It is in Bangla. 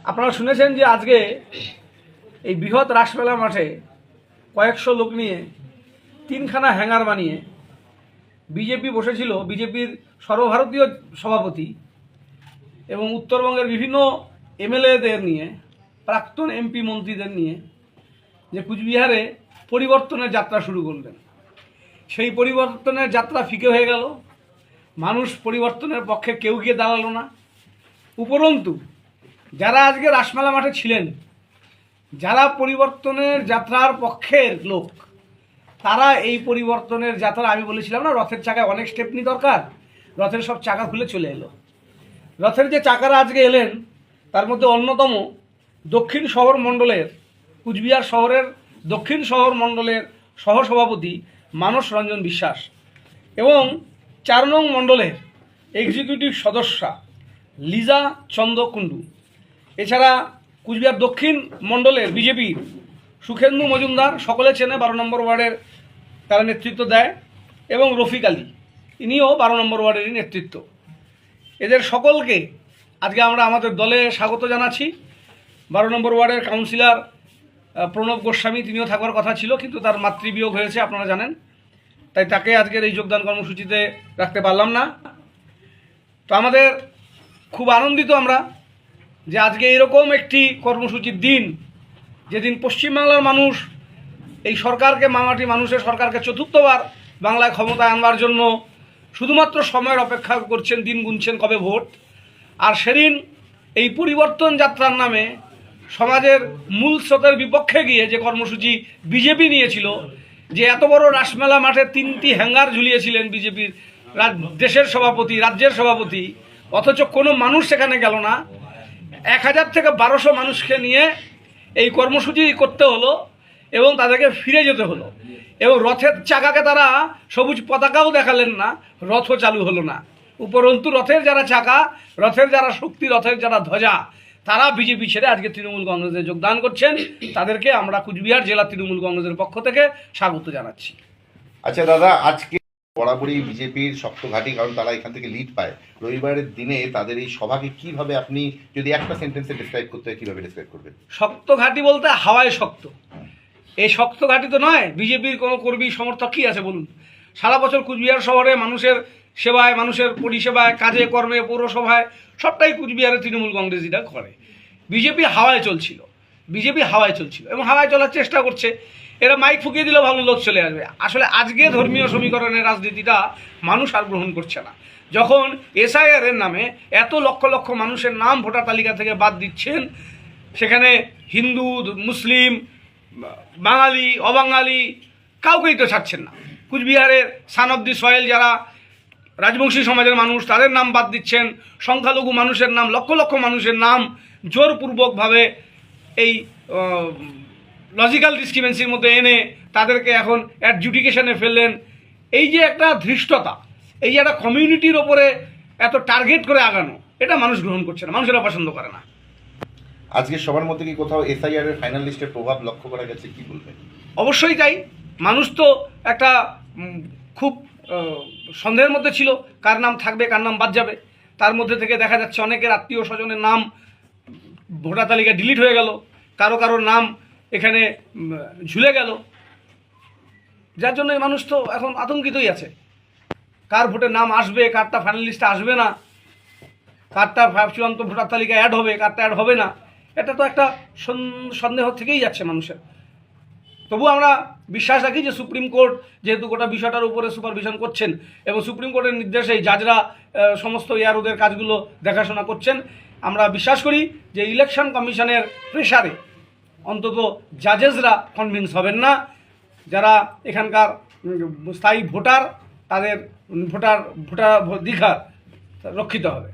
আপনারা শুনেছেন যে আজকে এই বৃহৎ রাসমেলা মাঠে কয়েকশো লোক নিয়ে তিনখানা হ্যাঙ্গার বানিয়ে বিজেপি বসেছিল। বিজেপির সর্বভারতীয় সভাপতি এবং উত্তরবঙ্গের বিভিন্ন এমএলএদের নিয়ে, প্রাক্তন এমপি মন্ত্রীদের নিয়ে যে কুচবিহারে পরিবর্তনের যাত্রা শুরু করলেন। সেই পরিবর্তনের যাত্রা ফিকে হয়ে গেল। মানুষ পরিবর্তনের পক্ষে কেউ গিয়ে দাঁড়ালো না। উপরন্তু যারা আজকে রাসমেলা মাঠে ছিলেন, যারা পরিবর্তনের যাত্রার পক্ষের লোক, তারা এই পরিবর্তনের যাত্রা, আমি বলেছিলাম না রথের চাকায় অনেক স্টেপনি দরকার, রথের সব চাকা খুলে চলে এলো। রথের যে চাকারা আজকে এলেন তার মধ্যে অন্যতম দক্ষিণ শহর মণ্ডলের, কুচবিহার শহরের দক্ষিণ শহর মণ্ডলের সহসভাপতি মানস রঞ্জন বিশ্বাস এবং 4 নং মণ্ডলের এক্সিকিউটিভ সদস্যা লিজা চন্দ্র কুণ্ডু। এছাড়া কুচবিহার দক্ষিণ মণ্ডলের বিজেপির সুখেন্দু মজুমদার, সকলে চেনে, 12 নম্বর ওয়ার্ডের তারা নেতৃত্ব দেয়, এবং রফিক আলী, ইনিও 12 নম্বর ওয়ার্ডেরই নেতৃত্ব। এদের সকলকে আজকে আমরা আমাদের দলে স্বাগত জানাচ্ছি। 12 নম্বর ওয়ার্ডের কাউন্সিলর প্রণব গোস্বামী, তিনিও থাকার কথা ছিল, কিন্তু তার মাতৃবিয়োগ হয়েছে আপনারা জানেন, তাই তাকে আজকের এই যোগদান কর্মসূচিতে রাখতে পারলাম না। তো আমাদের খুব আনন্দিত আমরা যে আজকে এরকম একটি কর্মসূচির দিন, যেদিন পশ্চিমবাংলার মানুষ এই সরকারকে, মামাটি মানুষের সরকারকে চতুর্থবার বাংলায় ক্ষমতায় আনবার জন্য শুধুমাত্র সময়ের অপেক্ষা করছেন, দিন গুনছেন কবে ভোট। আর সেদিন এই পরিবর্তন যাত্রার নামে সমাজের মূল স্রোতের বিপক্ষে গিয়ে যে কর্মসূচি বিজেপি নিয়েছিল, যে এত বড় রাসমেলা মাঠে 3টি হ্যাঙ্গার ঝুলিয়েছিলেন বিজেপির দেশের সভাপতি, রাজ্যের সভাপতি, অথচ কোনো মানুষ সেখানে গেল না। 1000 থেকে 1200 মানুষকে নিয়ে এই কর্মসূচি করতে হলো এবং তাদেরকে ফিরে যেতে হলো। এবং রথের চাকাকে তারা সবুজ পতাকাও দেখালেন না, রথও চালু হলো না। উপরন্তু রথের যারা চাকা, রথের যারা শক্তি, রথের যারা ধ্বজা, তারা বিজেপি ছেড়ে আজকে তৃণমূল কংগ্রেসে যোগদান করছেন। তাদেরকে আমরা কুচবিহার জেলা তৃণমূল কংগ্রেসের পক্ষ থেকে স্বাগত জানাচ্ছি। আচ্ছা দাদা, আজকে বরাবরই বিজেপির শক্ত ঘাঁটি, কারণ তারা এখান থেকে লিড পায়। রবিবারের দিনে তাদের এই সভাকে কিভাবে, আপনি যদি একটা সেন্টেন্সে ডিসক্রাইব করতে হয়, কিভাবে ডিসক্রাইব করবেন? শক্ত ঘাঁটি বলতে হাওয়ায় শক্ত। এই শক্ত ঘাঁটি তো নয়। বিজেপির কোনো কর্মী সমর্থক কী আছে বলুন? সারা বছর কুচবিহার শহরে মানুষের সেবায়, মানুষের পরিষেবায়, কাজে কর্মে, পৌরসভায় সবটাই কুচবিহারে তৃণমূল কংগ্রেসীরা করে। বিজেপি হাওয়ায় চলছিল, এবং হাওয়ায় চলার চেষ্টা করছে। এরা মাইক ফুকিয়ে দিলেও ভালো লোক চলে আসবে। আসলে আজকে ধর্মীয় সমীকরণের রাজনীতিটা মানুষ আর গ্রহণ করছে না। যখন এসআইআর এর নামে এত লক্ষ লক্ষ মানুষের নাম ভোটার তালিকা থেকে বাদ দিচ্ছেন, সেখানে হিন্দু, মুসলিম, বাঙালি, অবাঙালি কাউকেই তো ছাড়ছেন না। কুচবিহারের সান অফ দি সয়েল যারা রাজবংশী সমাজের মানুষ, তাদের নাম বাদ দিচ্ছেন। সংখ্যালঘু মানুষের নাম, লক্ষ লক্ষ মানুষের নাম জোরপূর্বকভাবে এই লজিক্যাল ডিসক্রিমিনেন্সির মধ্যে এনে তাদেরকে এখন অ্যাডজুডিকেশনে ফেললেন। এই যে একটা ধৃষ্টতা, এই যে একটা কমিউনিটির ওপরে এত টার্গেট করে আগানো, এটা মানুষ গ্রহণ করছে না, মানুষেরা পছন্দ করে না। আজকে সবার মধ্যে কি কোথাও এসআইআর এর ফাইনাল লিস্টের প্রভাব লক্ষ্য করা গেছে, কি বলবেন? অবশ্যই তাই। মানুষ তো একটা খুব সন্দেহের মধ্যে ছিল, কার নাম থাকবে, কার নাম বাদ যাবে। তার মধ্যে থেকে দেখা যাচ্ছে অনেকের আত্মীয় স্বজনের নাম ভোটার তালিকা ডিলিট হয়ে গেল, কারো কারোর নাম এখানে ঝুলে গেল, যার জন্য মানুষ তো এখন আতঙ্কিতই আছে। কার ভোটের নাম আসবে, কারটা ফাইনাল লিস্টে আসবে না, কারটা চূড়ান্ত ভোটার তালিকায় অ্যাড হবে, কারটা অ্যাড হবে না, এটা তো একটা সন্দেহ থেকেই যাচ্ছে মানুষের। তবু আমরা বিশ্বাস রাখি যে সুপ্রিম কোর্ট যেহেতু গোটা বিষয়টার উপরে সুপারভিশন করছেন এবং সুপ্রিম কোর্টের নির্দেশেই জাজরা সমস্ত ওদের কাজগুলো দেখাশোনা করছেন, আমরা বিশ্বাস করি যে ইলেকশন কমিশনের প্রেসারে অন্তত জাজেসরা কনভিন্স হবেন না। যারা এখানকার স্থায়ী ভোটার, তাদের ভোটাধিকার রক্ষিত হবে।